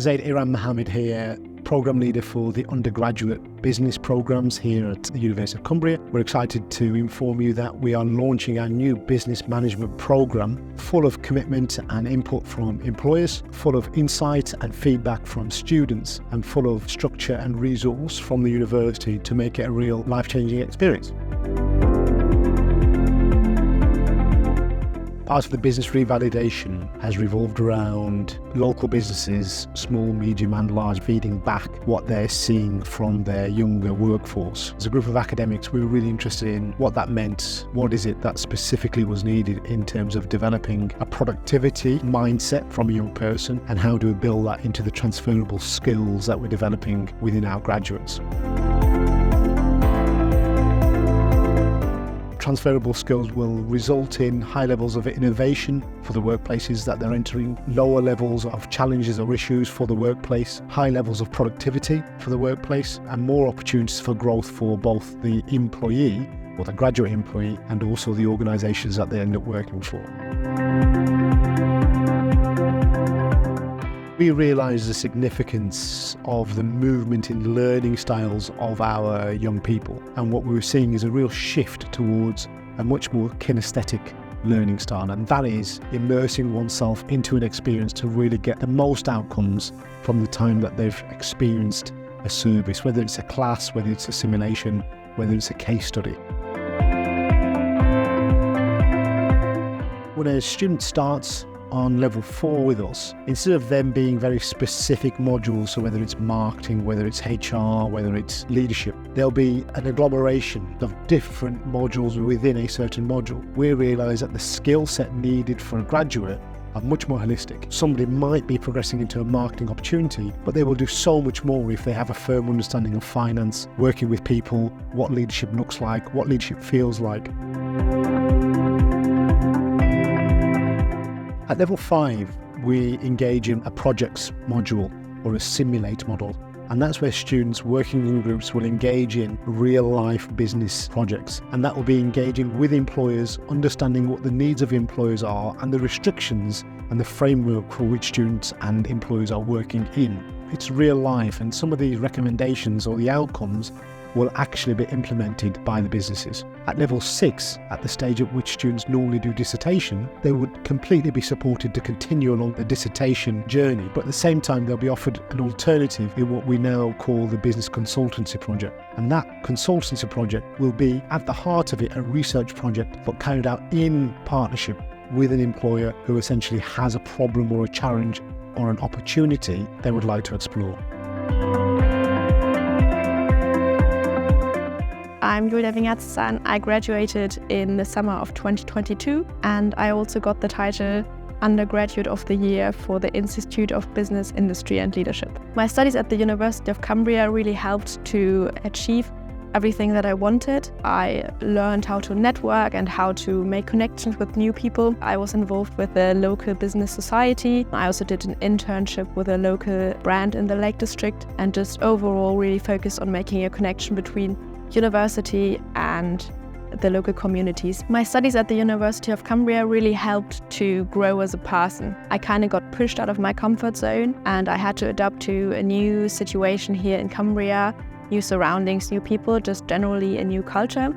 Zaeed Iram Mohammed here, Program Leader for the Undergraduate Business Programs here at the University of Cumbria. We're excited to inform you that we are launching our new business management program full of commitment and input from employers, full of insight and feedback from students, and full of structure and resource from the university to make it a real life-changing experience. Part of the business revalidation has revolved around local businesses, small, medium and large, feeding back what they're seeing from their younger workforce. As a group of academics, we were really interested in what that meant. What is it that specifically was needed in terms of developing a productivity mindset from a young person, and how do we build that into the transferable skills that we're developing within our graduates? Transferable skills will result in high levels of innovation for the workplaces that they're entering, lower levels of challenges or issues for the workplace, high levels of productivity for the workplace, and more opportunities for growth for both the employee or the graduate employee and also the organisations that they end up working for. We realise the significance of the movement in learning styles of our young people, and what we were seeing is a real shift towards a much more kinesthetic learning style, and that is immersing oneself into an experience to really get the most outcomes from the time that they've experienced a service, whether it's a class, whether it's a simulation, whether it's a case study. When a student starts on level 4 with us, instead of them being very specific modules, so whether it's marketing, whether it's HR, whether it's leadership, there'll be an agglomeration of different modules within a certain module. We realise that the skill set needed for a graduate are much more holistic. Somebody might be progressing into a marketing opportunity, but they will do so much more if they have a firm understanding of finance, working with people, what leadership looks like, what leadership feels like. At level 5, we engage in a projects module or a simulate model, and that's where students working in groups will engage in real-life business projects, and that will be engaging with employers, understanding what the needs of employers are and the restrictions and the framework for which students and employers are working in. It's real life, and some of these recommendations or the outcomes will actually be implemented by the businesses. At level 6, at the stage at which students normally do dissertation, they would completely be supported to continue along the dissertation journey, but at the same time they'll be offered an alternative in what we now call the Business Consultancy Project. And that consultancy project will be at the heart of it a research project, but carried out in partnership with an employer who essentially has a problem or a challenge or an opportunity they would like to explore. I'm Julia Vingatsan. I graduated in the summer of 2022, and I also got the title Undergraduate of the Year for the Institute of Business, Industry and Leadership. My studies at the University of Cumbria really helped to achieve everything that I wanted. I learned how to network and how to make connections with new people. I was involved with the local business society. I also did an internship with a local brand in the Lake District, and just overall really focused on making a connection between university and the local communities. My studies at the University of Cumbria really helped to grow as a person. I kind of got pushed out of my comfort zone, and I had to adapt to a new situation here in Cumbria, new surroundings, new people, just generally a new culture.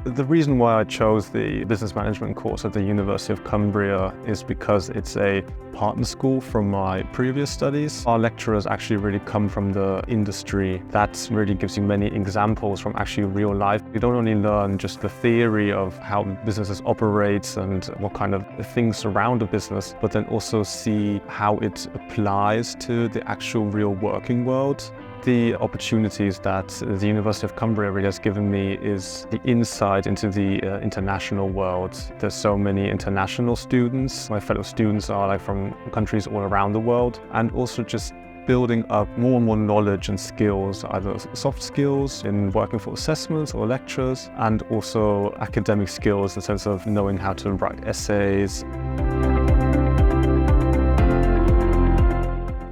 The reason why I chose the business management course at the University of Cumbria is because it's a partner school from my previous studies. Our lecturers actually really come from the industry. That really gives you many examples from actually real life. You don't only learn just the theory of how businesses operate and what kind of things surround a business, but then also see how it applies to the actual real working world. The opportunities that the University of Cumbria really has given me is the insight into the international world. There's so many international students. My fellow students are from countries all around the world, and also just building up more and more knowledge and skills, either soft skills in working for assessments or lectures, and also academic skills in the sense of knowing how to write essays.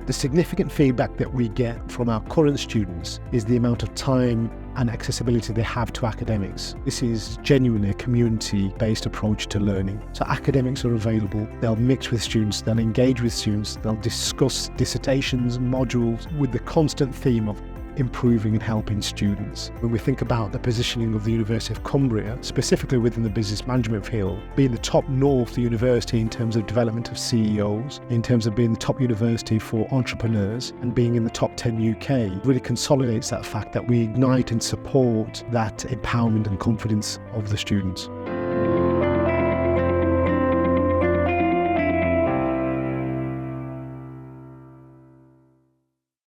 The significant feedback that we get from our current students is the amount of time and accessibility they have to academics. This is genuinely a community-based approach to learning. So academics are available, they'll mix with students, they'll engage with students, they'll discuss dissertations, modules, with the constant theme of improving and helping students. When we think about the positioning of the University of Cumbria, specifically within the business management field, being the top North university in terms of development of CEOs, in terms of being the top university for entrepreneurs, and being in the top 10 UK, really consolidates that fact that we ignite and support that empowerment and confidence of the students.